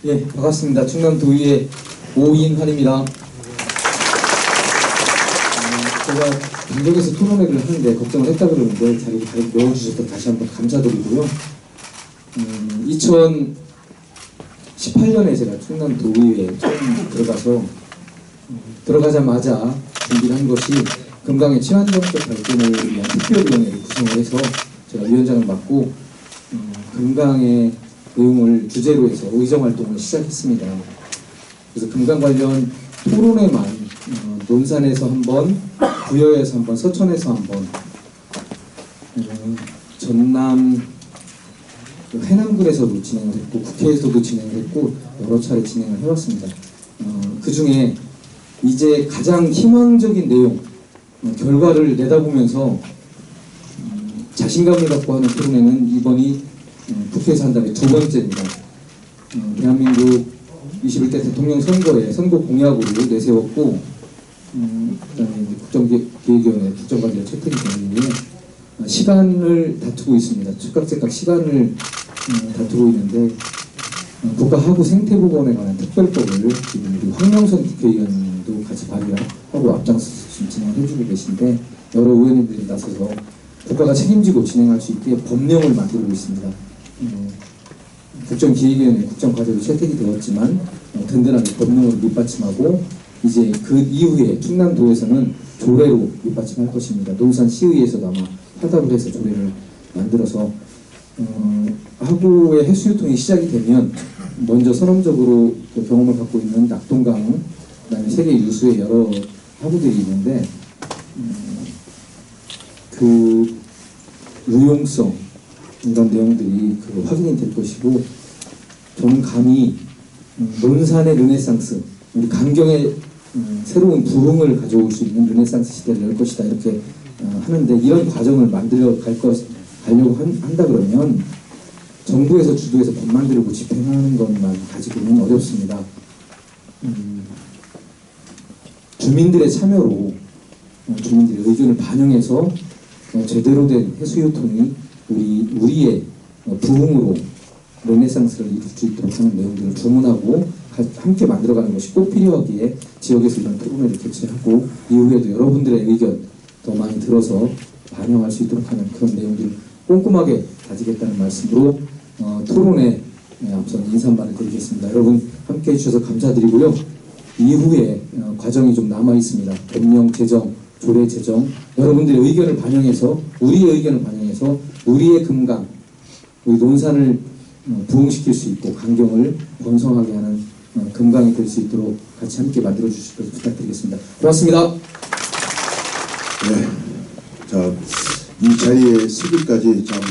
예, 반갑습니다. 충남도의회 오인환입니다. 제가 방송에서 토론회를 하는데 걱정을 했다 그러는데 자리를 잘 메워주셔서 다시 한번 감사드리고요. 2018년에 제가 충남도의회에 처음 들어가서 들어가자마자 준비를 한 것이 금강의 친환경적 발전을 위한 특별위원회를 구성을 해서 제가 위원장을 맡고 금강의 내용을 주제로 해서 의정활동을 시작했습니다. 그래서 금강 관련 토론회만 논산에서 한 번, 부여에서 한 번, 서천에서 한 번, 전남 해남군에서도 진행을 했고 국회에서도 진행을 했고 여러 차례 진행을 해왔습니다. 그 중에 이제 가장 희망적인 내용, 결과를 내다보면서 자신감을 갖고 하는 토론회는 이번이 국회에서 한 다음에 두 번째입니다. 대한민국 21대 대통령 선거에 선거 공약으로 내세웠고 그다음에 국정기획위원회 국정관리가 채택이 되는 이후에 시간을 다투고 있습니다. 즉각즉각 시간을 다투고 있는데 국가하구 생태보건에 관한 특별법을 지금 우리 황명선 국회의원도 같이 발의하고 앞장서 진행을 해주고 계신데 여러 의원님들이 나서서 국가가 책임지고 진행할 수 있게 법령을 만들고 있습니다. 국정기획위원회 국정과제로 채택이 되었지만 든든하게 법령으로 밑받침하고 이제 그 이후에 충남도에서는 조례로 밑받침할 것입니다. 논산시의회에서도 아마 화답을 해서 조례를 만들어서 하구의 해수유통이 시작이 되면 먼저 선언적으로 그 경험을 갖고 있는 낙동강, 그다음에 세계 유수의 여러 하구들이 있는데 그 유용성 이런 내용들이 그 확인이 될 것이고 저는 감히 논산의 르네상스, 우리 강경의 새로운 부흥을 가져올 수 있는 르네상스 시대를 열 것이다 이렇게 하는데 이런 과정을 만들어 가려고 한다 그러면 정부에서 주도해서 법 만들고 집행하는 것만 가지고는 어렵습니다. 주민들의 참여로 주민들의 의견을 반영해서 제대로 된 해수유통이 우리의 부흥으로 르네상스를 이룰 수 있도록 하는 내용들을 주문하고 함께 만들어가는 것이 꼭 필요하기에 지역에서 이런 토론회를 개최하고 이후에도 여러분들의 의견 더 많이 들어서 반영할 수 있도록 하는 그런 내용들을 꼼꼼하게 다지겠다는 말씀으로 토론회 앞선 인사말을 드리겠습니다. 여러분 함께 해주셔서 감사드리고요. 이후에 과정이 좀 남아 있습니다. 법령 제정, 조례 제정, 여러분들의 의견을 반영해서 우리의 의견을 반영해서 우리의 금강, 우리 논산을 부흥시킬 수 있고 강경을 번성하게 하는 금강이 될 수 있도록 같이 함께 만들어 주시도록 부탁드리겠습니다. 고맙습니다. 네, 자, 이 자리에 서기까지 참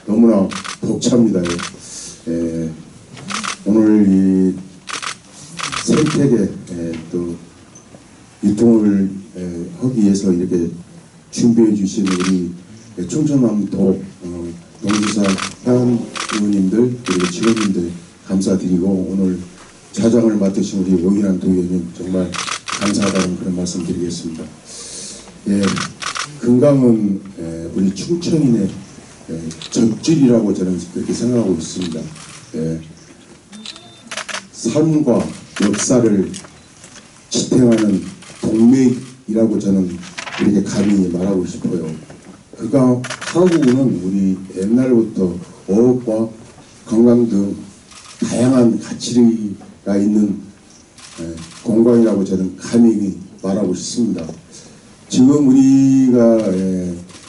너무나 벅찹니다. 오늘 이 생태계 또 유통을 하기 위해서 이렇게 준비해 주신 우리 충청남도 농지사 회원 의원님들 그리고 직원님들 감사드리고 오늘 자장을 맡으신 우리 오인환 도의원님 정말 감사하다는 그런 말씀 드리겠습니다. 금강은 우리 충청인의 젖줄이라고 저는 그렇게 생각하고 있습니다. 삶과 역사를 지탱하는 동맥이라고 저는 이렇게 감히 말하고 싶어요. 그가 하구는 우리 옛날부터 어업과 관광 등 다양한 가치가 있는 공간이라고 저는 감히 말하고 싶습니다. 지금 우리가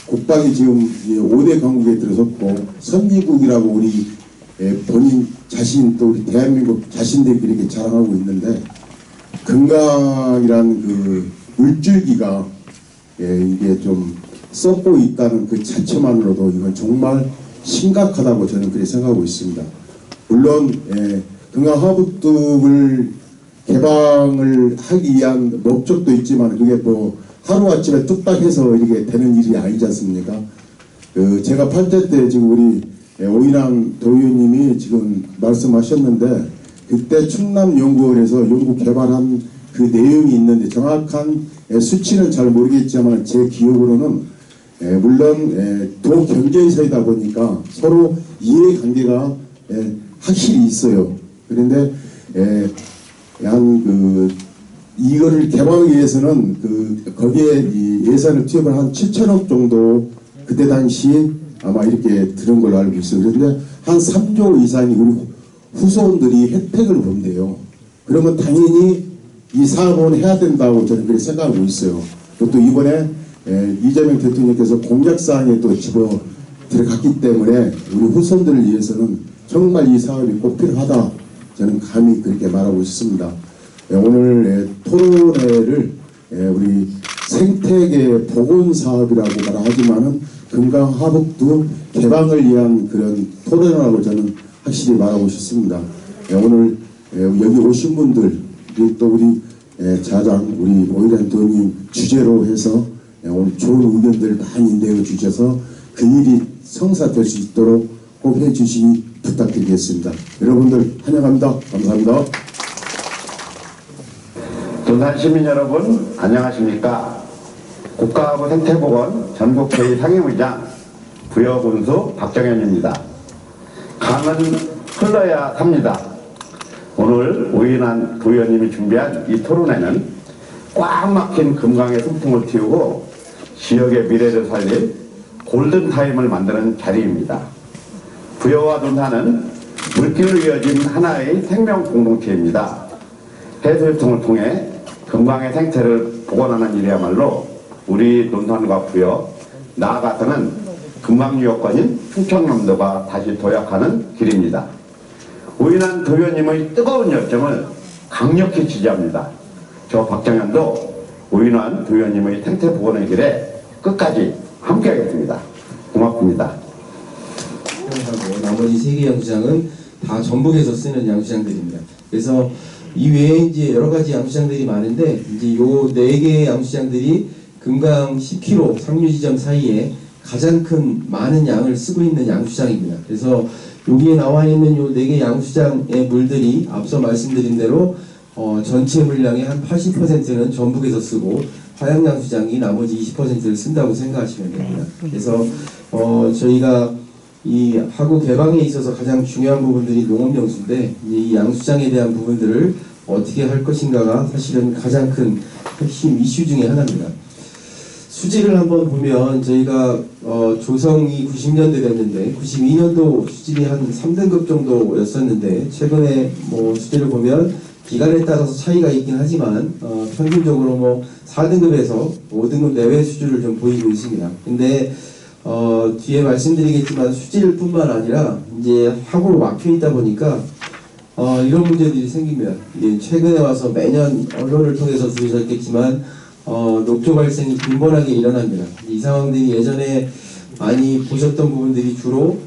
국방이 지금 5대 강국에 들어섰고 선진국이라고 우리 본인 자신 또 우리 대한민국 자신들이 이렇게 자랑하고 있는데 금강이라는 그 물줄기가 이게 좀 썩고 있다는 그 자체만으로도 이건 정말 심각하다고 저는 그렇게 생각하고 있습니다. 물론 금강 하구뚝을 개방을 하기 위한 목적도 있지만 그게 뭐 하루아침에 뚝딱 해서 이렇게 되는 일이 아니지 않습니까? 제가 8대 때 지금 우리 오인환 도의원님이 지금 말씀하셨는데 그때 충남연구원에서 연구 개발한 그 내용이 있는데 정확한 수치는 잘 모르겠지만 제 기억으로는 물론 도 경계에서이다 보니까 서로 이해관계가 확실히 있어요. 그런데 이거를 개방하기 위해서는 거기에 이 예산을 투입을 한 7천억 정도 그때 당시 아마 이렇게 들은 걸로 알고 있어요. 그런데 한 3조 이상이 우리 후손들이 혜택을 본대요. 그러면 당연히 이 사업은 해야 된다고 저는 그렇게 생각하고 있어요. 또 이번에 이재명 대통령께서 공약사항에 또 집어 들어갔기 때문에 우리 후손들을 위해서는 정말 이 사업이 꼭 필요하다. 저는 감히 그렇게 말하고 있습니다. 오늘 토론회를 우리 생태계 복원 사업이라고 말하지만은 금강하북도 개방을 위한 그런 토론회라고 저는 확실히 말하고 싶습니다. 오늘 여기 오신 분들 그리고 또 우리 자장 우리 오일환 도님 주제로 해서 오늘 좋은 의견들 많이 내어주셔서 그 일이 성사될 수 있도록 꼭 해주시기 부탁드리겠습니다. 여러분들 환영합니다. 감사합니다. 논산 시민 여러분 안녕하십니까? 국가하고 생태보건 전국회의 상임의장 부여군수 박정현입니다. 강은 흘러야 삽니다. 오늘 오인환 부의원님이 준비한 이 토론회는 꽉 막힌 금강의 숨통을 틔우고 지역의 미래를 살릴 골든타임을 만드는 자리입니다. 부여와 논산은 물길로 이어진 하나의 생명 공동체입니다. 해수유통을 통해 금강의 생태를 복원하는 일이야말로 우리 논산과 부여, 나아가서는 금강유역권인 충청남도가 다시 도약하는 길입니다. 오인환 도의원님의 뜨거운 열정을 강력히 지지합니다. 저 박정현도 오인환 도의원님의 생태 복원의 길에 끝까지 함께하겠습니다. 고맙습니다. 나머지 3개 양수장은 다 전북에서 쓰는 양수장들입니다. 그래서 이 외에 이제 여러 가지 양수장들이 많은데 이제 요 4개의 양수장들이 금강 10km 상류 지점 사이에 가장 큰 많은 양을 쓰고 있는 양수장입니다. 그래서 여기에 나와 있는 요 4개 양수장의 물들이 앞서 말씀드린 대로 전체 물량의 한 80%는 전북에서 쓰고 화양양수장이 나머지 20%를 쓴다고 생각하시면 됩니다. 그래서 저희가 이 하구 개방에 있어서 가장 중요한 부분들이 농업용수인데 이 양수장에 대한 부분들을 어떻게 할 것인가가 사실은 가장 큰 핵심 이슈 중에 하나입니다. 수질을 한번 보면 저희가 조성이 90년대 됐는데 92년도 수질이 한 3등급 정도였었는데 최근에 뭐 수질을 보면 기간에 따라서 차이가 있긴 하지만 평균적으로 뭐 4등급에서 5등급 내외 수준을 좀 보이고 있습니다. 근데 뒤에 말씀드리겠지만 수질뿐만 아니라 이제 하구로 막혀 있다 보니까 이런 문제들이 생깁니다. 최근에 와서 매년 언론을 통해서 들으셨겠지만 녹조 발생이 빈번하게 일어납니다. 이 상황들이 예전에 많이 보셨던 부분들이 주로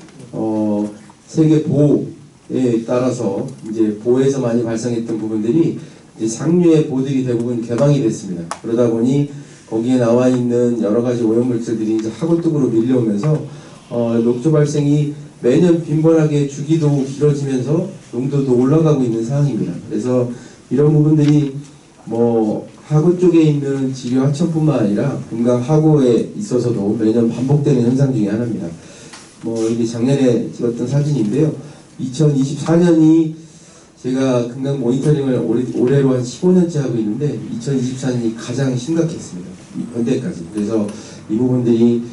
세계 보호에 따라서 이제 보호에서 많이 발생했던 부분들이 이제 상류의 보들이 대부분 개방이 됐습니다. 그러다 보니 거기에 나와 있는 여러 가지 오염물질들이 이제 하구 쪽으로 밀려오면서 녹조 발생이 매년 빈번하게 주기도 길어지면서 농도도 올라가고 있는 상황입니다. 그래서 이런 부분들이 뭐 하구 쪽에 있는 지류 하천뿐만 아니라 금강 하구에 있어서도 매년 반복되는 현상 중에 하나입니다. 뭐 이게 작년에 찍었던 사진인데요. 2024년이 제가 금강 모니터링을 올해로 한 15년째 하고 있는데 2024년이 가장 심각했습니다. 현대까지. 그래서 이 부분들이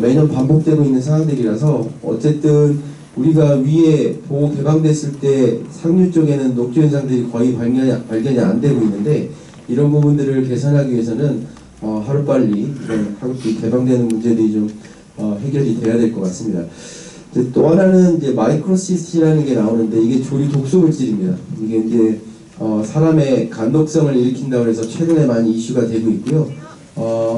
매년 반복되고 있는 상황들이라서 어쨌든 우리가 위에 보호 개방됐을 때 상류 쪽에는 녹조 현상들이 거의 발견이 안 되고 있는데 이런 부분들을 개선하기 위해서는 하루빨리 이런 하구들이 개방되는 문제들이 좀 해결이 돼야 될 것 같습니다. 또 하나는 이제 마이크로시스티라는 게 나오는데 이게 조리 독소물질입니다. 이게 이제 사람의 간독성을 일으킨다고 해서 최근에 많이 이슈가 되고 있고요.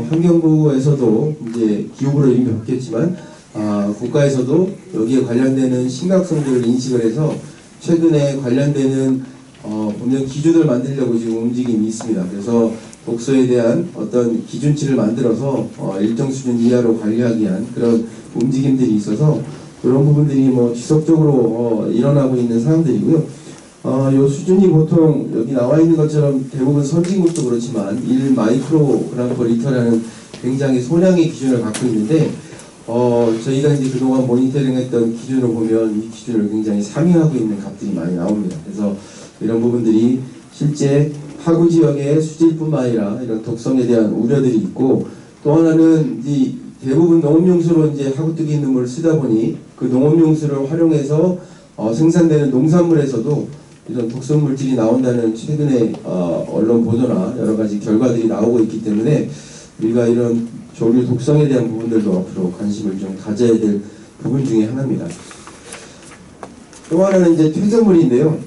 환경부에서도 이제 기후부로 이미 바뀌었지만 국가에서도 여기에 관련되는 심각성들을 인식을 해서 최근에 관련되는 법령 기준을 만들려고 지금 움직임이 있습니다. 그래서 독소에 대한 어떤 기준치를 만들어서 일정 수준 이하로 관리하기 위한 그런 움직임들이 있어서 그런 부분들이 뭐 지속적으로 일어나고 있는 상황들이고요. 요 수준이 보통 여기 나와 있는 것처럼 대부분 선진국도 그렇지만 1마이크로그램 퍼 리터라는 굉장히 소량의 기준을 갖고 있는데 저희가 이제 그동안 모니터링했던 기준을 보면 이 기준을 굉장히 상회하고 있는 값들이 많이 나옵니다. 그래서 이런 부분들이 실제 하구 지역의 수질뿐만 아니라 이런 독성에 대한 우려들이 있고, 또 하나는 이 대부분 농업용수로 이제 하구뜨기 있는 물을 쓰다 보니 그 농업용수를 활용해서 생산되는 농산물에서도 이런 독성 물질이 나온다는 최근에 언론 보도나 여러 가지 결과들이 나오고 있기 때문에 우리가 이런 조류 독성에 대한 부분들도 앞으로 관심을 좀 가져야 될 부분 중에 하나입니다. 또 하나는 이제 퇴적물인데요.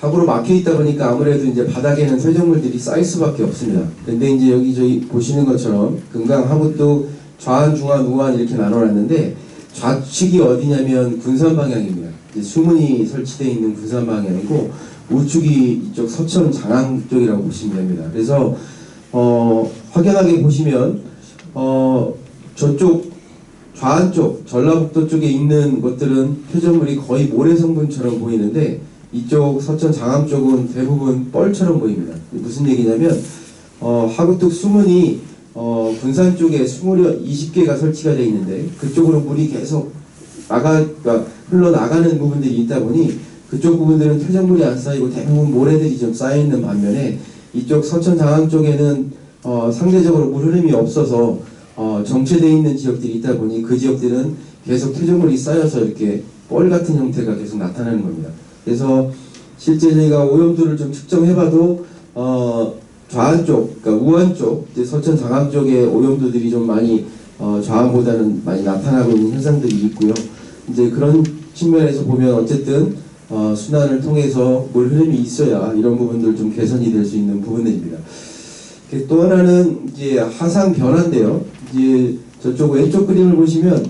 하구로 막혀 있다 보니까 아무래도 이제 바닥에는 퇴적물들이 쌓일 수밖에 없습니다. 근데 이제 여기 저희 보시는 것처럼 금강 하구도 좌안, 중안, 우안 이렇게 나눠놨는데 좌측이 어디냐면 군산 방향입니다. 이제 수문이 설치되어 있는 군산 방향이고 우측이 이쪽 서천 장항 쪽이라고 보시면 됩니다. 그래서 확연하게 보시면 저쪽 좌안 쪽 전라북도 쪽에 있는 것들은 퇴적물이 거의 모래 성분처럼 보이는데 이쪽 서천 장암 쪽은 대부분 뻘처럼 보입니다. 무슨 얘기냐면 하구뚝 수문이 군산 쪽에 수문이 20개가 설치가 되어 있는데 그쪽으로 물이 계속 그러니까 흘러나가는 부분들이 있다 보니 그쪽 부분들은 퇴적물이 안 쌓이고 대부분 모래들이 좀 쌓여있는 반면에 이쪽 서천 장암 쪽에는 상대적으로 물 흐름이 없어서 정체되어 있는 지역들이 있다 보니 그 지역들은 계속 퇴적물이 쌓여서 이렇게 뻘 같은 형태가 계속 나타나는 겁니다. 그래서 실제 저희가 오염도를 좀 측정해봐도 좌안 쪽, 그러니까 우안 쪽, 이제 서천 장암 쪽에 오염도들이 좀 많이 좌안보다는 많이 나타나고 있는 현상들이 있고요. 이제 그런 측면에서 보면 어쨌든 순환을 통해서 물 흐름이 있어야 이런 부분들 좀 개선이 될 수 있는 부분들입니다. 또 하나는 이제 하상 변화인데요. 이제 저쪽 왼쪽 그림을 보시면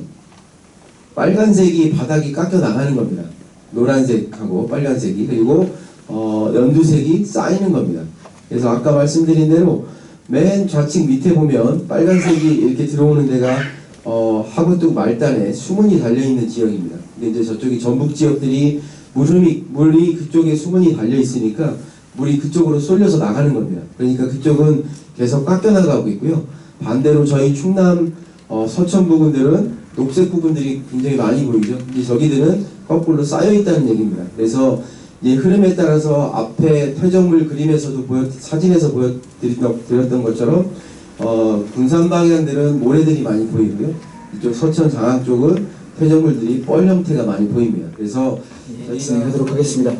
빨간색이 바닥이 깎여 나가는 겁니다. 노란색하고 빨간색이, 그리고 연두색이 쌓이는 겁니다. 그래서 아까 말씀드린 대로 맨 좌측 밑에 보면 빨간색이 이렇게 들어오는 데가 하구뚝 말단에 수문이 달려있는 지역입니다. 근데 이제 저쪽이 전북 지역들이 물이 그쪽에 수문이 달려있으니까 물이 그쪽으로 쏠려서 나가는 겁니다. 그러니까 그쪽은 계속 깎여 나가고 있고요. 반대로 저희 충남 서천 부근들은 녹색 부분들이 굉장히 많이 보이죠. 근데 저기들은 거꾸로 쌓여 있다는 얘기입니다. 그래서 이 흐름에 따라서 앞에 퇴적물 그림에서도 사진에서 보여드렸던 것처럼 군산 방향들은 모래들이 많이 보이고요. 이쪽 서천 장항 쪽은 퇴적물들이 뻘 형태가 많이 보입니다. 그래서 진행하도록 하겠습니다.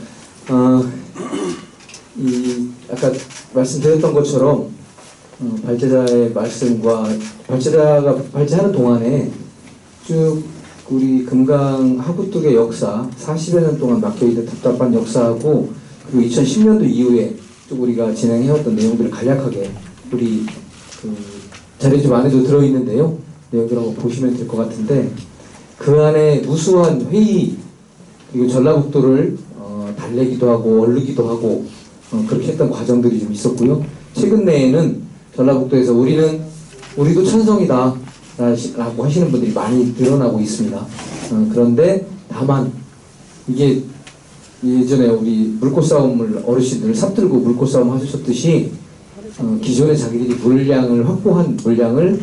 아까 말씀드렸던 것처럼 발제자의 말씀과 발제자가 발제하는 동안에 쭉 우리 금강 하구뚝의 역사, 40여 년 동안 막혀있던 답답한 역사하고 그리고 2010년도 이후에 쭉 우리가 진행해왔던 내용들을 간략하게 우리 자료 좀 안에도 들어있는데요. 내용들 한번 보시면 될 것 같은데 그 안에 무수한 회의 그리고 전라북도를 달래기도 하고 얼르기도 하고 그렇게 했던 과정들이 좀 있었고요. 최근 내에는 전라북도에서 우리도 찬성이다 라고 하시는 분들이 많이 늘어나고 있습니다. 그런데 다만 이게 예전에 우리 물꽃싸움을 어르신들 삽들고 물꽃싸움 하셨듯이 기존에 자기들이 물량을 확보한 물량을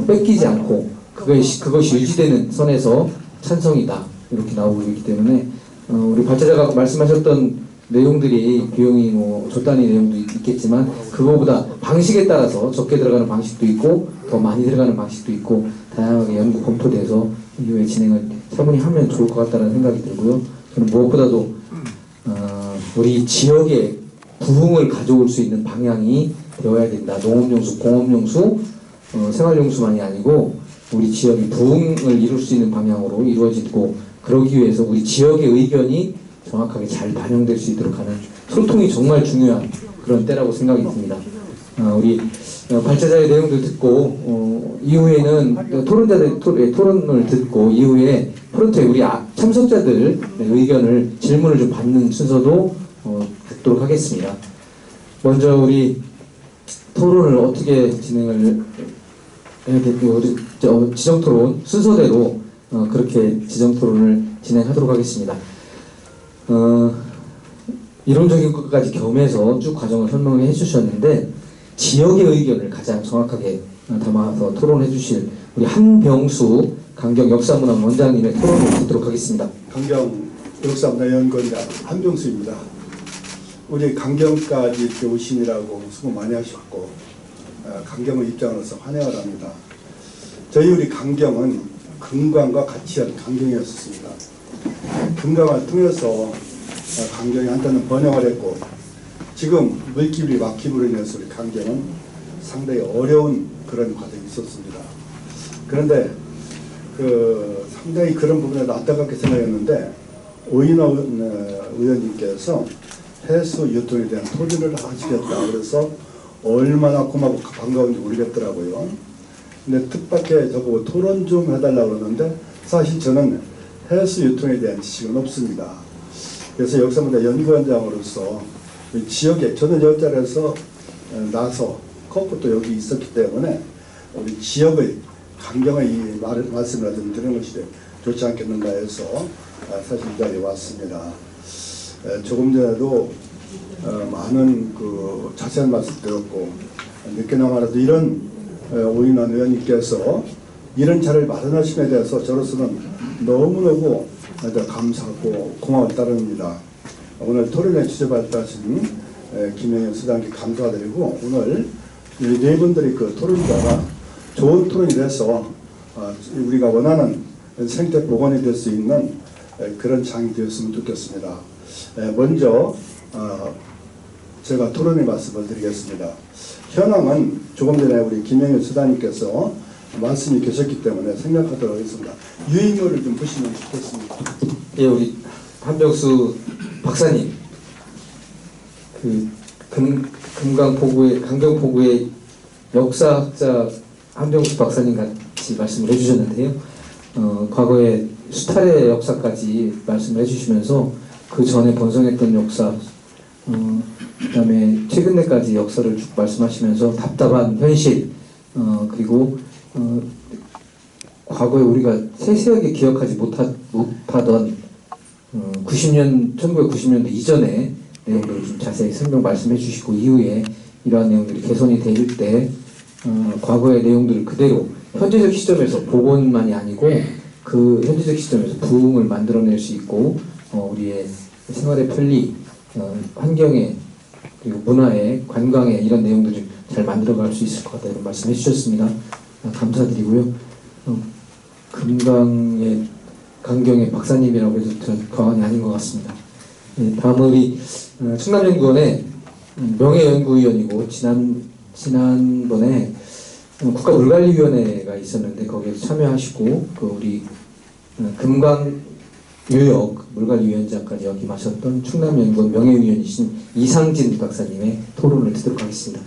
뺏기지 않고 그것이 유지되는 선에서 찬성이다 이렇게 나오고 있기 때문에 우리 발제자가 말씀하셨던 내용들이 비용이 조 단위 내용도 있겠지만 그거보다 방식에 따라서 적게 들어가는 방식도 있고 더 많이 들어가는 방식도 있고 다양하게 연구 검토돼서 이후에 진행을 차분히 하면 좋을 것 같다는 생각이 들고요. 저는 무엇보다도 우리 지역의 부흥을 가져올 수 있는 방향이 되어야 된다. 농업용수, 공업용수, 생활용수만이 아니고 우리 지역이 부흥을 이룰 수 있는 방향으로 이루어지고 그러기 위해서 우리 지역의 의견이 정확하게 잘 반영될 수 있도록 하는 소통이 정말 중요한 그런 때라고 생각이 듭니다. 우리 발제자의 내용들 듣고 이후에는 토론을 듣고 이후에 프론트에 우리 참석자들 의견을 질문을 좀 받는 순서도 갖도록 하겠습니다. 먼저 우리 토론을 어떻게 진행을 해야 될까요? 지정토론 순서대로 그렇게 지정토론을 진행하도록 하겠습니다. 이론적인 것까지 겸해서 쭉 과정을 설명을 해주셨는데 지역의 의견을 가장 정확하게 담아서 토론해 주실 우리 한병수 강경 역사문화 원장님의 토론을 듣도록 하겠습니다. 강경 역사문화 연구원장 한병수입니다. 우리 강경까지 이렇게 오시느라고 수고 많이 하셨고 강경의 입장으로서 환영을 합니다. 저희 우리 강경은 금강과 같이 한 강경이었습니다. 금강을 통해서 강경이 한때는 번영을 했고 지금 물길이 막힘으로 인해서 우리 강경은 상당히 어려운 그런 과정이 있었습니다. 그런데 상당히 그런 부분에도 안타깝게 생각했는데 오인호 의원님께서 해수 유통에 대한 토론을 하시겠다 그래서 얼마나 고맙고 반가운지 모르겠더라고요. 근데 뜻밖의 저보고 토론 좀 해달라고 그러는데 사실 저는 해수 유통에 대한 지식은 없습니다. 그래서 역사문화 연구원장으로서 지역에 저는 여자리에서 나서 컵부터 여기 있었기 때문에 우리 지역의 강경의 이 말씀을 좀 드리는 것이 좋지 않겠는가 해서 사실 이 자리에 왔습니다. 조금 전에도 많은 그 자세한 말씀 들었고 늦게나마라도 이런 오인환 의원님께서 이런 자리를 마련하심에 대해서 저로서는 너무너무 감사하고 고마울 따름입니다. 오늘 토론에 주제받으신 김영현 수장께 감사드리고 오늘 네 분들이 그 토론자가 좋은 토론이 돼서 우리가 원하는 생태 복원이 될 수 있는 그런 장이 되었으면 좋겠습니다. 먼저 제가 토론의 말씀을 드리겠습니다. 현황은 조금 전에 우리 김영현 수장님께서 말씀이 계셨기 때문에 생략하도록 하겠습니다. 유인물을 좀 보시면 좋겠습니다. 예, 우리 한병수 박사님, 그 강경포구의 역사학자 한병수 박사님 같이 말씀을 해주셨는데요. 과거에 수탈의 역사까지 말씀을 해주시면서 그 전에 번성했던 역사, 그다음에 최근에까지 역사를 쭉 말씀하시면서 답답한 현실, 그리고 과거에 우리가 세세하게 기억하지 못하던 1990년대 이전의 내용들을 좀 자세히 설명 말씀해 주시고 이후에 이러한 내용들이 개선이 될 때 과거의 내용들을 그대로 현재적 시점에서 복원만이 아니고 그 현재적 시점에서 부흥을 만들어낼 수 있고 우리의 생활의 편리, 환경에 그리고 문화에 관광에 이런 내용들을 잘 만들어갈 수 있을 것 같다 이런 말씀해 주셨습니다. 감사드리고요. 금강의 강경의 박사님이라고 해도 과언이 아닌 것 같습니다. 네, 다음은 우리 충남연구원의 명예연구위원이고 지난번에 국가물관리위원회가 있었는데 거기에 참여하시고 그 우리 금강유역 물관리위원장까지 역임하셨던 충남연구원 명예위원이신 이상진 박사님의 토론을 듣도록 하겠습니다.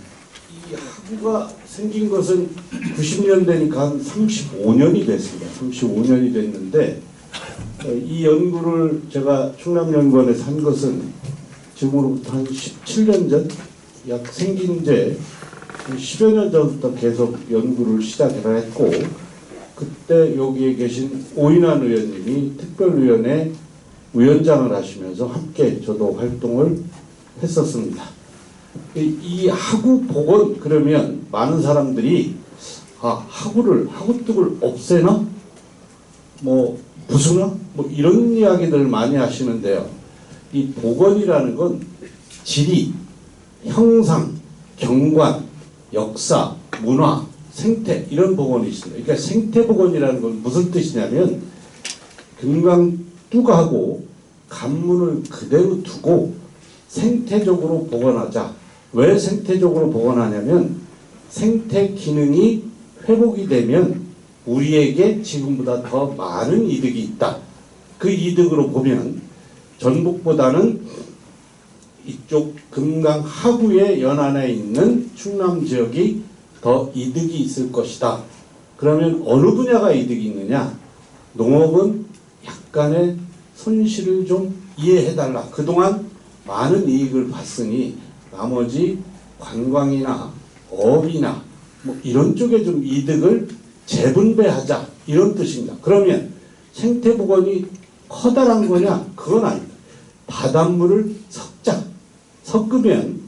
이 학부가 생긴 것은 90년대니까 한 35년이 됐습니다. 35년이 됐는데 이 연구를 제가 충남연구원에서 한 것은 지금으로부터 한 17년 전, 약 생긴 지 10여 년 전부터 계속 연구를 시작을 했고 그때 여기에 계신 오인환 의원님이 특별위원회 위원장을 하시면서 함께 저도 활동을 했었습니다. 이 하구 복원 그러면 많은 사람들이 하구뚝을 없애나? 부수나? 이런 이야기들 많이 하시는데요. 이 복원이라는 건 지리, 형상, 경관, 역사, 문화, 생태 이런 복원이 있습니다. 그러니까 생태 복원이라는 건 무슨 뜻이냐면 금강뚜가하고 간문을 그대로 두고 생태적으로 복원하자. 왜 생태적으로 복원하냐면 생태 기능이 회복이 되면 우리에게 지금보다 더 많은 이득이 있다. 그 이득으로 보면 전북보다는 이쪽 금강 하구의 연안에 있는 충남 지역이 더 이득이 있을 것이다. 그러면 어느 분야가 이득이 있느냐? 농업은 약간의 손실을 좀 이해해달라. 그동안 많은 이익을 봤으니 나머지 관광이나 어업이나 이런 쪽에 좀 이득을 재분배하자. 이런 뜻입니다. 그러면 생태복원이 커다란 거냐? 그건 아닙니다. 바닷물을 섞으면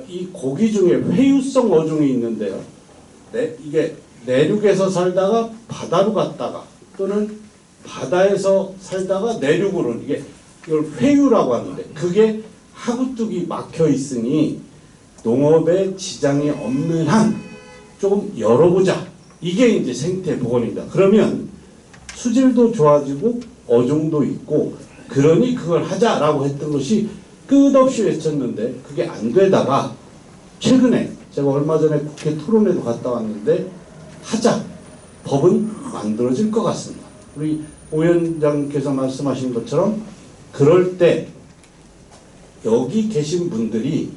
이 고기 중에 회유성 어종이 있는데요. 이게 내륙에서 살다가 바다로 갔다가 또는 바다에서 살다가 내륙으로 이걸 회유라고 하는데 그게 하구뚝이 막혀 있으니 농업에 지장이 없는 한 조금 열어보자. 이게 이제 생태 복원입니다. 그러면 수질도 좋아지고 어종도 있고 그러니 그걸 하자라고 했던 것이 끝없이 외쳤는데 그게 안 되다가 최근에 제가 얼마 전에 국회 토론회도 갔다 왔는데 하자. 법은 만들어질 것 같습니다. 우리 오 위원장께서 말씀하신 것처럼 그럴 때 여기 계신 분들이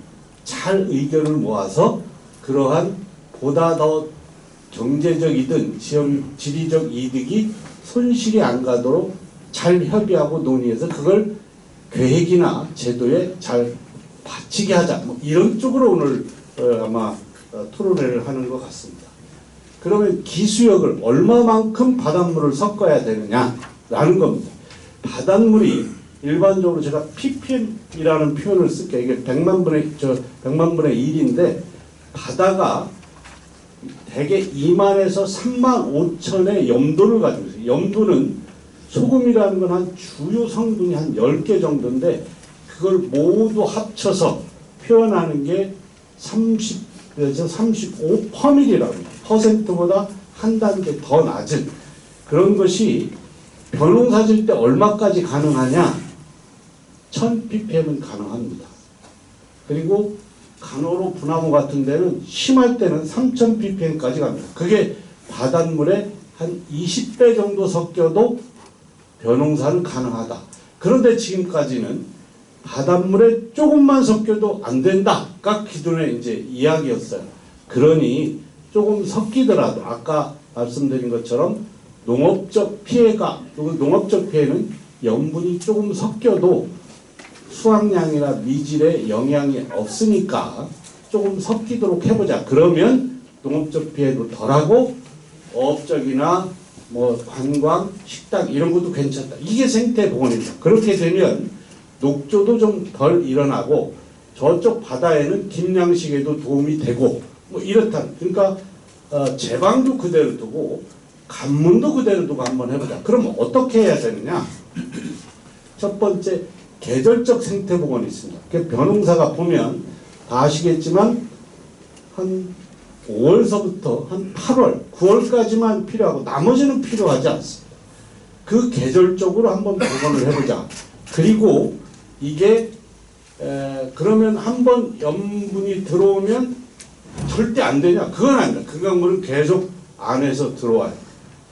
잘 의견을 모아서 그러한 보다 더 경제적이든 지리적 이득이 손실이 안 가도록 잘 협의하고 논의해서 그걸 계획이나 제도에 잘 바치게 하자. 뭐 이런 쪽으로 오늘 아마 토론회를 하는 것 같습니다. 그러면 기수역을 얼마만큼 바닷물을 섞어야 되느냐라는 겁니다. 바닷물이 일반적으로 제가 ppm이라는 표현을 쓸게요. 이게 100만 분의 1인데 바다가 대개 2만에서 3만 5천의 염도를 가지고 있어요. 염도는 소금이라는 건 한 주요 성분이 한 10개 정도인데 그걸 모두 합쳐서 표현하는 게 35%이라고 합니다. 퍼센트보다 한 단계 더 낮은 그런 것이 벼농사 질 때 얼마까지 가능하냐? 1000ppm은 가능합니다. 그리고 간호로 분화구 같은 데는 심할 때는 3000ppm까지 갑니다. 그게 바닷물에 한 20배 정도 섞여도 벼농사는 가능하다. 그런데 지금까지는 바닷물에 조금만 섞여도 안 된다가 기존의 이제 이야기였어요. 그러니 조금 섞이더라도 아까 말씀드린 것처럼 농업적 피해는 염분이 조금 섞여도 수확량이나 미질에 영향이 없으니까 조금 섞이도록 해보자. 그러면 농업적 피해도 덜하고 어업적이나 뭐 관광, 식당 이런 것도 괜찮다. 이게 생태 복원입니다. 그렇게 되면 녹조도 좀 덜 일어나고 저쪽 바다에는 김양식에도 도움이 되고 뭐 이렇다. 그러니까 제방도 그대로 두고 간문도 그대로 두고 한번 해보자. 그럼 어떻게 해야 되느냐? 첫 번째 계절적 생태 복원이 있습니다. 벼농사가 보면 다 아시겠지만 한 5월서부터 한 8월, 9월까지만 필요하고 나머지는 필요하지 않습니다. 그 계절적으로 한번 복원을 해보자. 그리고 이게 그러면 한번 염분이 들어오면 절대 안 되냐? 그건 아닙니다. 그 강물은 계속 안에서 들어와요.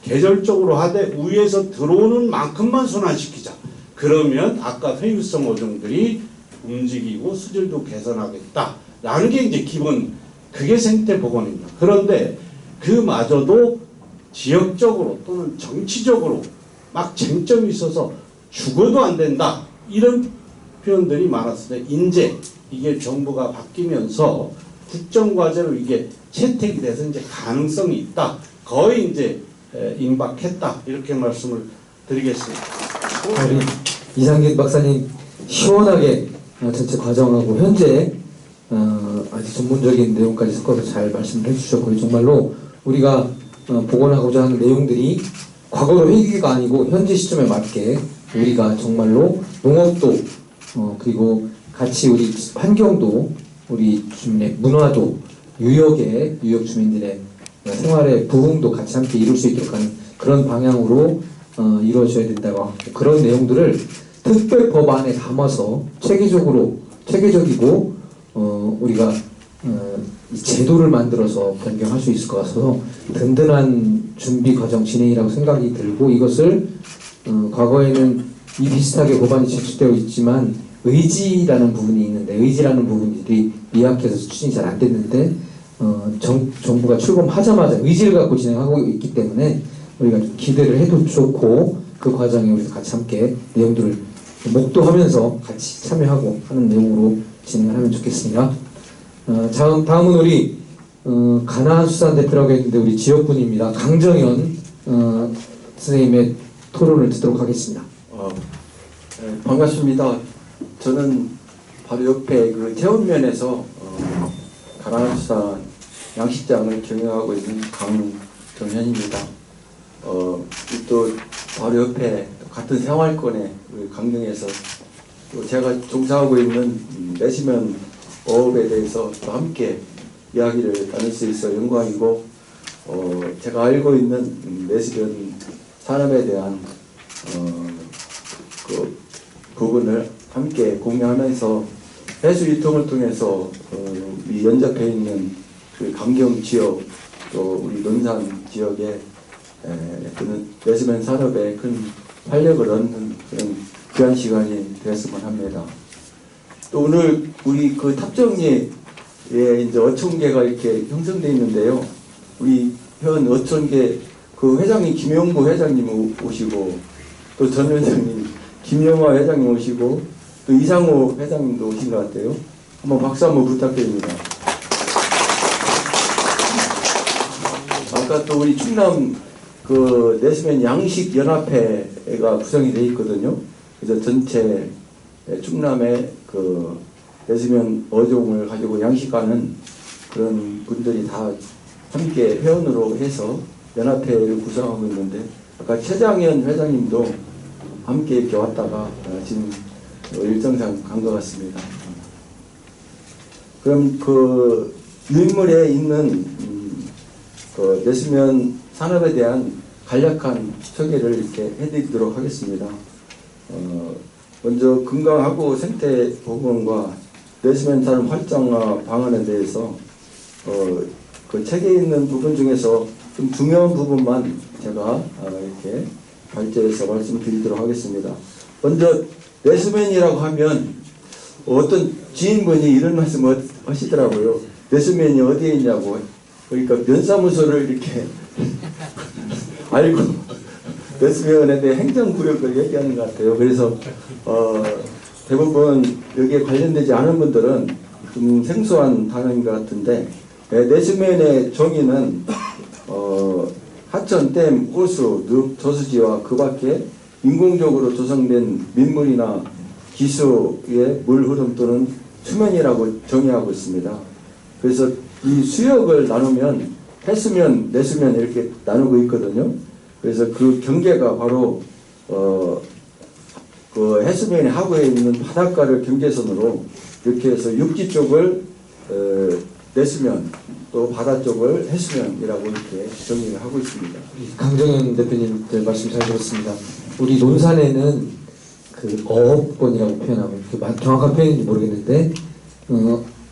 계절적으로 하되 위에서 들어오는 만큼만 순환시키자. 그러면 아까 회유성 어종들이 움직이고 수질도 개선하겠다라는 게 이제 기본, 그게 생태 복원입니다. 그런데 그마저도 지역적으로 또는 정치적으로 막 쟁점이 있어서 죽어도 안 된다 이런 표현들이 많았을 때 이제 이게 정부가 바뀌면서 국정과제로 이게 채택이 돼서 이제 가능성이 있다. 거의 이제 임박했다. 이렇게 말씀을 드리겠습니다. 우리 이상길 박사님 시원하게 전체 과정하고 현재 아주 전문적인 내용까지 섞어서 잘 말씀을 해주셨고요. 정말로 우리가 복원하고자 하는 내용들이 과거로 회귀가 아니고 현재 시점에 맞게 우리가 정말로 농업도 그리고 같이 우리 환경도 우리 주민의 문화도 유역 주민들의 생활의 부흥도 같이 함께 이룰 수 있도록 하는 그런 방향으로 이루어져야 된다고 하고 그런 내용들을 특별 법안에 담아서 체계적이고 우리가 이 제도를 만들어서 변경할 수 있을 것 같아서 든든한 준비 과정 진행이라고 생각이 들고 이것을 과거에는 이 비슷하게 법안이 제출되어 있지만 의지라는 부분이 있는데 의지라는 부분들이 미약해서 추진이 잘 안 됐는데 정부가 출범하자마자 의지를 갖고 진행하고 있기 때문에 우리가 좀 기대를 해도 좋고 그 과정에 우리 같이 함께 내용들을 목도하면서 같이 참여하고 하는 내용으로 진행을 하면 좋겠습니다. 다음은 우리 가나안 수산 대표라고 했는데 우리 지역분입니다. 강정현 선생님의 토론을 듣도록 하겠습니다. 네, 반갑습니다. 저는 바로 옆에 그 태원면에서 가나안 수산 양식장을 경영하고 있는 강정현입니다. 또 바로 옆에 같은 생활권에 우리 강릉에서 또 제가 종사하고 있는 내시면 어업에 대해서 또 함께 이야기를 나눌 수 있어 영광이고, 제가 알고 있는 내시면 산업에 대한 그 부분을 함께 공유하면서 해수 유통을 통해서 이 연접해 있는 그 강경 지역, 또 우리 논산 지역에 그는 내수면 산업에 큰 활력을 얻는 그런 귀한 시간이 되었으면 합니다. 또 오늘 우리 그 탑정리에 이제 어촌계가 이렇게 형성되어 있는데요. 우리 현 어촌계 그 회장님 김용구 회장님 오시고, 또 전 회장님 김영화 회장님 오시고, 또 이상호 회장님도 오신 것 같아요. 한번 박수 한번 부탁드립니다. 아까 또 우리 충남 그 내수면 양식 연합회가 구성이 되어 있거든요. 그래서 전체 충남의 그 내수면 어종을 가지고 양식하는 그런 분들이 다 함께 회원으로 해서 연합회를 구성하고 있는데, 아까 최장현 회장님도 함께 이렇게 왔다가 지금 일정상 간 것 같습니다. 그럼 그 유인물에 있는 그 내수면 산업에 대한 간략한 소개를 이렇게 해드리도록 하겠습니다. 먼저 건강하고 생태 보건과 내수면 산업 활성화 방안에 대해서 그 책에 있는 부분 중에서 좀 중요한 부분만 제가 이렇게 발제해서 말씀드리도록 하겠습니다. 먼저 내수면이라고 하면 어떤 지인분이 이런 말씀을 하시더라고요. 내수면이 어디에 있냐고. 그러니까 면사무소를 이렇게 알고 내수면에 대해 행정구역을 얘기하는 것 같아요. 그래서 대부분 여기에 관련되지 않은 분들은 좀 생소한 단어인 것 같은데, 내수면의 정의는 하천, 댐, 호수, 늪, 저수지와 그 밖에 인공적으로 조성된 민물이나 기수의 물 흐름 또는 수면이라고 정의하고 있습니다. 그래서 이 수역을 나누면 해수면, 내수면 이렇게 나누고 있거든요. 그래서 그 경계가 바로 그 해수면의 하구에 있는 바닷가를 경계선으로 이렇게 해서 육지 쪽을 내수면, 또 바다 쪽을 해수면이라고 이렇게 정의를 하고 있습니다. 강정현 대표님들 말씀 잘 들었습니다. 우리 논산에는 그 어업권이라고 표현하면 그 정확한 표현인지 모르겠는데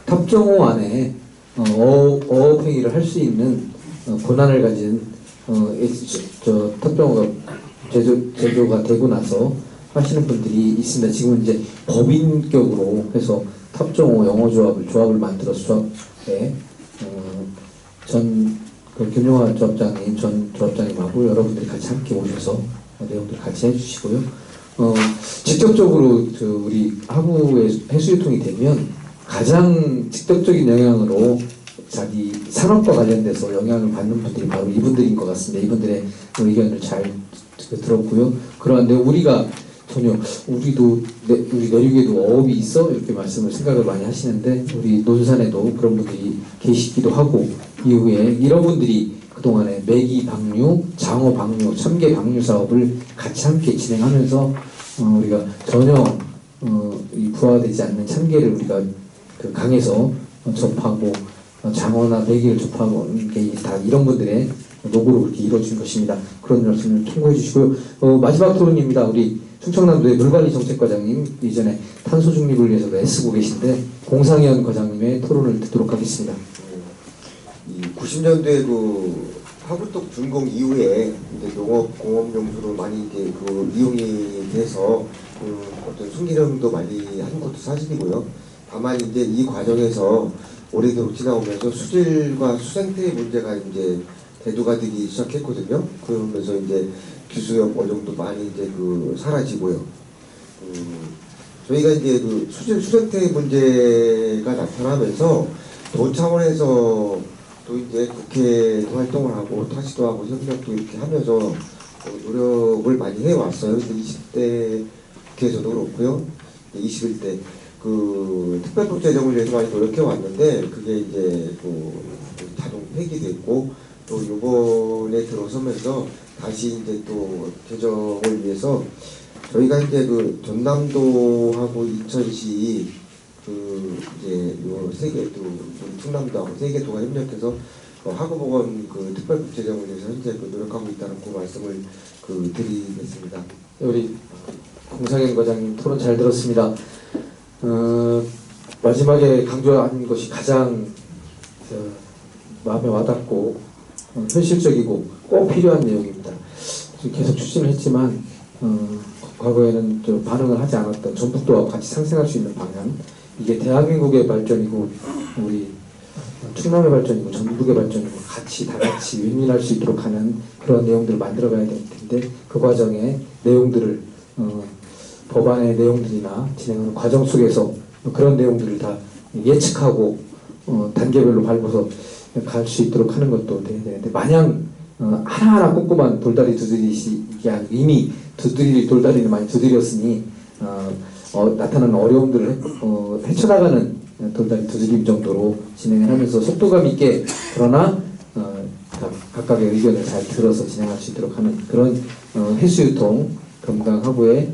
탑정호 안에 어업 행위를 할 수 있는 권한을 가진 탑정호가 제조가 되고 나서 하시는 분들이 있습니다. 지금 이제 법인격으로 해서 탑정호 영어 조합을 만들어서 조합에 그 김용화 조합장님, 전 조합장님하고 여러분들이 같이 함께 오셔서 내용들 같이 해주시고요. 직접적으로 우리 하구의 해수유통이 되면 가장 직접적인 영향으로 자기 산업과 관련돼서 영향을 받는 분들이 바로 이분들인 것 같습니다. 이분들의 의견을 잘 들었고요. 그런데 우리가 전혀 우리 내륙에도 어업이 있어? 이렇게 생각을 많이 하시는데, 우리 논산에도 그런 분들이 계시기도 하고, 이후에 이런 분들이 그동안에 메기 방류, 장어 방류, 참개 방류 사업을 같이 함께 진행하면서 우리가 전혀 부화되지 않는 참개를 우리가 그 강에서 접하고 장어나 메기를 접하고 게 다 이런 분들의 노고로 그렇게 이루어진 것입니다. 그런 말씀을 참고해 주시고요. 마지막 토론입니다. 우리 충청남도의 물관리정책과장님, 이전에 탄소 중립을 위해서도 애쓰고 계신데 공상현 과장님의 토론을 듣도록 하겠습니다. 이 90년대 그 하구떡 준공 이후에 이제 농업 공업용수로 많이 이제 그 이용이 돼서 그 어떤 순기능도 많이 한 것도 사실이고요. 다만 이제 이 과정에서 오래도록 지나오면서 수질과 수생태의 문제가 이제 대두가 되기 시작했거든요. 그러면서 이제 기수역 어종도 많이 이제 그 사라지고요. 저희가 이제 그 수질 수생태 문제가 나타나면서 도 차원에서 또 이제 국회도 활동을 하고 타시도 하고 협력도 이렇게 하면서 노력을 많이 해왔어요. 20대 국회에서도 그렇고요. 21대 그 특별법 제정을 위해서 많이 노력해 왔는데, 그게 이제 또 자동 폐기됐고, 또 이번에 들어서면서 다시 이제 또 개정을 위해서 저희가 이제 그 전남도하고 인천시 그 이제 요 세 개 도 충남도하고 세 개 도가 협력해서 학우보건 그 특별국제점을 위해서 현재 그 노력하고 있다는 그 말씀을 그 드리겠습니다. 우리 공상현 과장님 토론 잘 들었습니다. 마지막에 강조한 것이 가장 마음에 와닿고 현실적이고 꼭 필요한 내용입니다. 계속 추진을 했지만 과거에는 좀 반응을 하지 않았던 전북도와 같이 상생할 수 있는 방향, 이게 대한민국의 발전이고 우리 충남의 발전이고 전북의 발전이고 같이 다 같이 윈윈할 수 있도록 하는 그런 내용들을 만들어가야 될 텐데, 그 과정에 내용들을 법안의 내용들이나 진행하는 과정 속에서 그런 내용들을 다 예측하고 단계별로 밟아서 갈 수 있도록 하는 것도 돼야 되는데, 마냥 하나하나 꼼꼼한 돌다리 두드리시 이미 두드릴 돌다리를 많이 두드렸으니 나타나는 어려움들을 헤쳐나가는 돌다리 두드림 정도로 진행을 하면서 속도감 있게, 그러나 각각의 의견을 잘 들어서 진행할 수 있도록 하는 그런 해수유통 금강하부의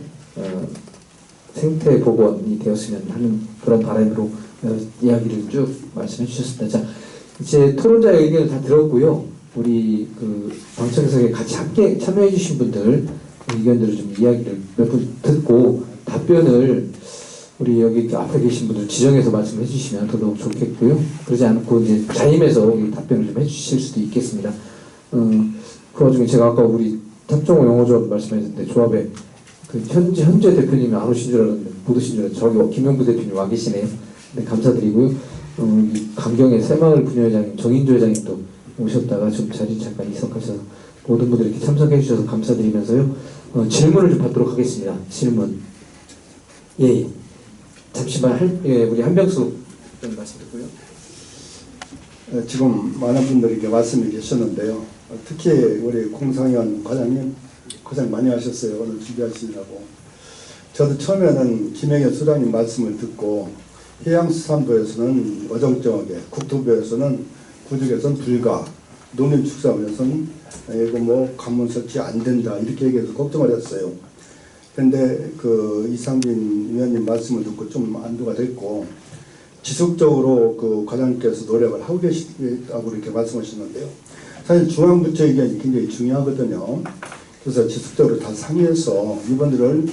생태 복원이 되었으면 하는 그런 바람으로 이야기를 쭉 말씀해 주셨습니다. 자, 이제 토론자의 의견을 다 들었고요. 우리 그 방청석에 같이 함께 참여해 주신 분들 의견들을 좀 이야기를 몇 분 듣고 답변을 우리 여기 앞에 계신 분들 지정해서 말씀해 주시면 더더욱 좋겠고요. 그러지 않고 이제 자임해서 답변을 좀 해주실 수도 있겠습니다. 그 와중에 제가 아까 우리 탑종호 영어조합 말씀하셨는데, 조합에 그 현재 대표님이 안 오신 줄 알았는데 못 오신 줄 알았는데 저기 김영부 대표님 와 계시네요. 네, 감사드리고요. 이 강경의 새마을 분야회장님 정인조 회장님도 오셨다가 좀 자리 잠깐 이석하셔서 모든 분들 이렇게 참석해 주셔서 감사드리면서요. 질문을 좀 받도록 하겠습니다. 질문. 예. 잠시만 우리 한병수 말씀 듣고요. 지금 많은 분들이 이렇게 말씀이 계셨는데요. 특히 우리 공상현 과장님 고생 많이 하셨어요. 오늘 준비하시느라고. 저도 처음에는 김영애 수장님 말씀을 듣고 해양수산부에서는 어정쩡하게, 국토부에서는 구직에서는 불가, 농림축산부에서는 이거 뭐 관문 설치 안 된다 이렇게 얘기해서 걱정을 했어요. 근데 그 이상빈 위원님 말씀을 듣고 좀 안도가 됐고, 지속적으로 그 과장님께서 노력을 하고 계시다고 이렇게 말씀하셨는데요. 사실 중앙부처 의견이 굉장히 중요하거든요. 그래서 지속적으로 다 상의해서 이분들을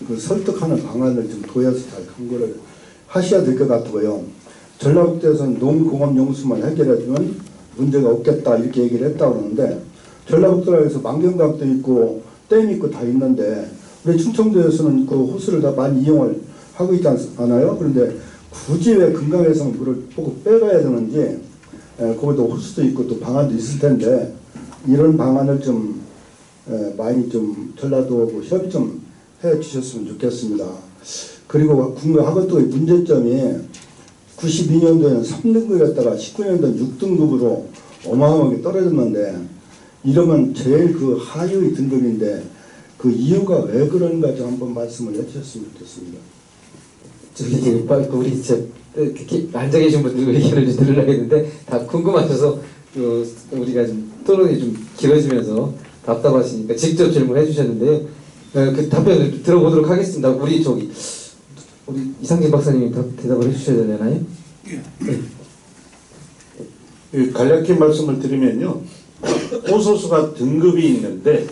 그 설득하는 방안을 좀 도와서 잘 강구를 하셔야 될 것 같고요. 전라북도에서는 농공업용수만 해결해주면 문제가 없겠다 이렇게 얘기를 했다고 그러는데, 전라북도에서 만경강도 있고 댐 있고 다 있는데 우리 충청도에서는 그 호수를 다 많이 이용을 하고 있지 않아요? 그런데 굳이 왜 금강에서 물을 꼭 빼가야 되는지, 거기도 호수도 있고 또 방안도 있을 텐데 이런 방안을 좀 많이 좀 전라도하고 협의 좀 해 주셨으면 좋겠습니다. 그리고 국가학원도의 문제점이 92년도에는 3등급이었다가 19년도는 6등급으로 어마어마하게 떨어졌는데, 이러면 제일 그 하위 등급인데 그 이유가 왜 그런가 좀 한번 말씀을 해주셨으면 좋겠습니다. 저기 우리 이렇게 앉아 계신 분들 의견을 좀 들으려고 했는데 다 궁금하셔서 우리가 좀 토론이 좀 길어지면서 답답하시니까 직접 질문해 주셨는데요. 그 답변을 들어보도록 하겠습니다. 우리 이상진 박사님이 대답을 해주셔야 되나요? 네. 간략히 말씀을 드리면요, 호소수가 등급이 있는데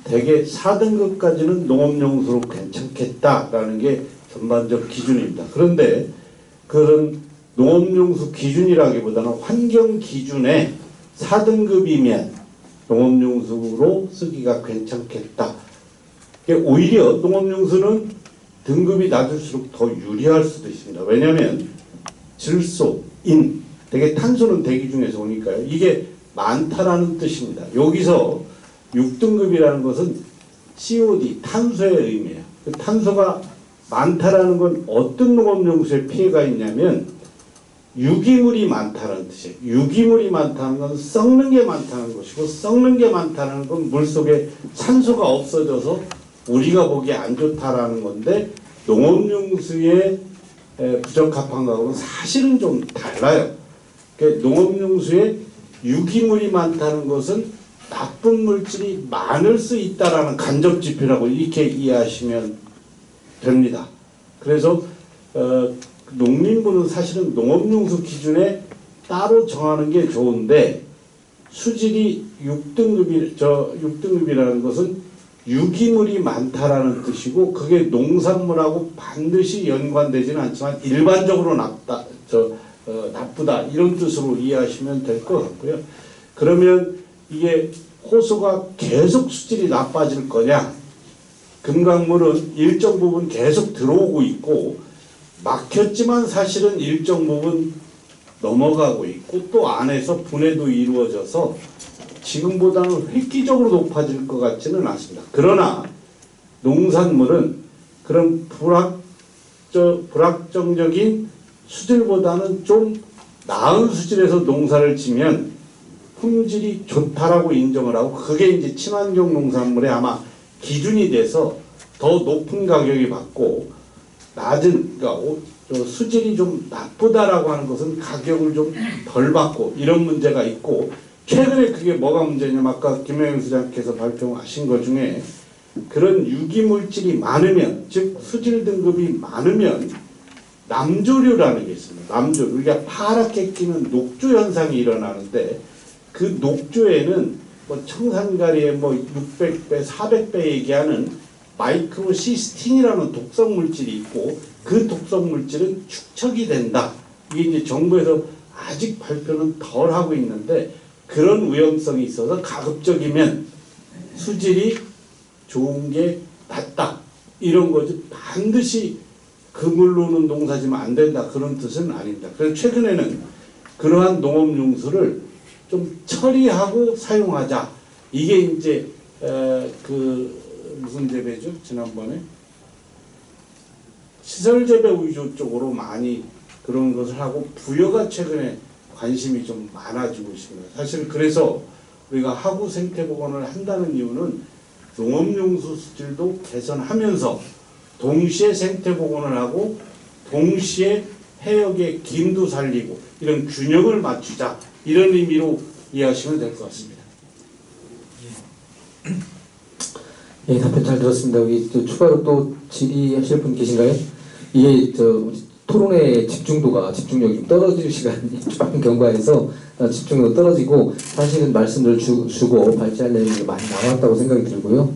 대개 4등급까지는 농업용수로 괜찮겠다라는 게 전반적 기준입니다. 그런데 그런 농업용수 기준이라기보다는 환경 기준에 4등급이면 농업용수로 쓰기가 괜찮겠다. 오히려 농업용수는 등급이 낮을수록 더 유리할 수도 있습니다. 왜냐하면 질소, 인, 되게 탄소는 대기 중에서 오니까요. 이게 많다라는 뜻입니다. 여기서 6등급이라는 것은 COD, 탄소의 의미예요. 그 탄소가 많다라는 건 어떤 농업용수에 피해가 있냐면 유기물이 많다는 뜻이에요. 유기물이 많다는 건 썩는 게 많다는 것이고, 썩는 게 많다는 건 물속에 산소가 없어져서 우리가 보기에 안 좋다라는 건데, 농업용수의 부적합한 거하고는 사실은 좀 달라요. 농업용수에 유기물이 많다는 것은 나쁜 물질이 많을 수 있다라는 간접 지표라고 이렇게 이해하시면 됩니다. 그래서 농림부는 사실은 농업용수 기준에 따로 정하는 게 좋은데 수질이 6등급이라는 것은 유기물이 많다라는 뜻이고 그게 농산물하고 반드시 연관되지는 않지만 일반적으로 나쁘다 이런 뜻으로 이해하시면 될 것 같고요. 그러면 이게 호수가 계속 수질이 나빠질 거냐? 금강물은 일정 부분 계속 들어오고 있고 막혔지만 사실은 일정 부분 넘어가고 있고 또 안에서 분해도 이루어져서 지금보다는 획기적으로 높아질 것 같지는 않습니다. 그러나 농산물은 그런 불확정적인 수질보다는 좀 나은 수질에서 농사를 지면 품질이 좋다라고 인정을 하고 그게 이제 친환경 농산물에 아마 기준이 돼서 더 높은 가격이 받고 낮은 그러니까 수질이 좀 나쁘다라고 하는 것은 가격을 좀 덜 받고 이런 문제가 있고 최근에 그게 뭐가 문제냐면 아까 김영현 수장께서 발표하신 것 중에 그런 유기물질이 많으면 즉 수질 등급이 많으면 남조류라는 게 있습니다. 남조류 우리가 파랗게 끼는 녹조 현상이 일어나는데 그 녹조에는 뭐 청산가리의 뭐 600배, 400배 얘기하는 마이크로시스틴이라는 독성 물질이 있고 그 독성 물질은 축적이 된다. 이게 이제 정부에서 아직 발표는 덜 하고 있는데 그런 위험성이 있어서 가급적이면 수질이 좋은 게 낫다. 이런 거지 반드시 그물로는 농사지면 안 된다. 그런 뜻은 아닙니다. 그래서 최근에는 그러한 농업용수를 좀 처리하고 사용하자. 이게 이제 무슨 재배죠? 지난번에 시설재배 위주 쪽으로 많이 그런 것을 하고 부여가 최근에 관심이 좀 많아지고 있습니다. 사실 그래서 우리가 하구 생태복원을 한다는 이유는 농업용수 수질도 개선하면서 동시에 생태복원을 하고 동시에 해역의 김도 살리고 이런 균형을 맞추자 이런 의미로 이해하시면 될 것 같습니다. 예, 답변 잘 들었습니다. 여기 추가로 또 질의하실 분 계신가요? 이게 우리 토론의 집중력이 좀 떨어질 시간이 좀 경과해서 집중력 떨어지고 사실은 말씀을 주고 발제할 내용이 많이 나왔다고 생각이 들고요.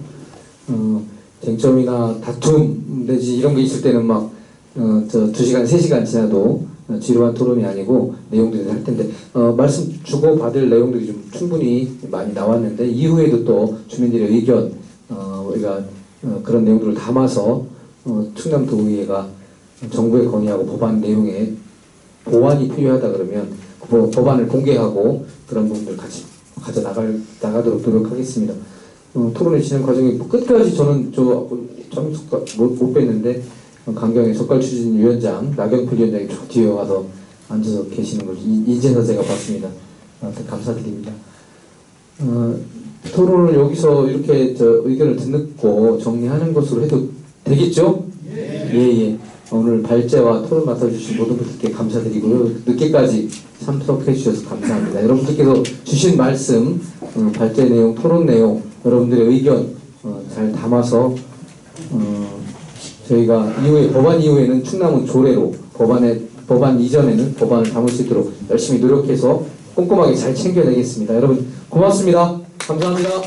쟁점이나 다툼 내지 이런 게 있을 때는 막 2시간, 3시간 지나도 지루한 토론이 아니고 내용들이 할 텐데 말씀 주고 받을 내용들이 좀 충분히 많이 나왔는데 이후에도 또 주민들의 의견 우리가 그런 내용들을 담아서 충남도의회가 정부에 건의하고 법안 내용에 보완이 필요하다 그러면 그 법안을 공개하고 그런 부분들 같이 나가도록 노력하겠습니다. 토론회 진행 과정이 끝까지 저는 못 뵀는데 강경의 젓갈추진위원장 나경필 위원장이 저 뒤에 와서 앉아서 계시는 걸 이제서 제가 봤습니다. 감사드립니다. 토론을 여기서 이렇게 의견을 듣고 정리하는 것으로 해도 되겠죠? 예. 오늘 발제와 토론 맡아주신 모든 분들께 감사드리고요. 늦게까지 참석해 주셔서 감사합니다. 여러분들께서 주신 말씀, 발제 내용, 토론 내용, 여러분들의 의견 잘 담아서 저희가 법안 이후에는 충남은 조례로 법안 이전에는 법안을 담을 수 있도록 열심히 노력해서 꼼꼼하게 잘 챙겨내겠습니다. 여러분 고맙습니다. 감사합니다.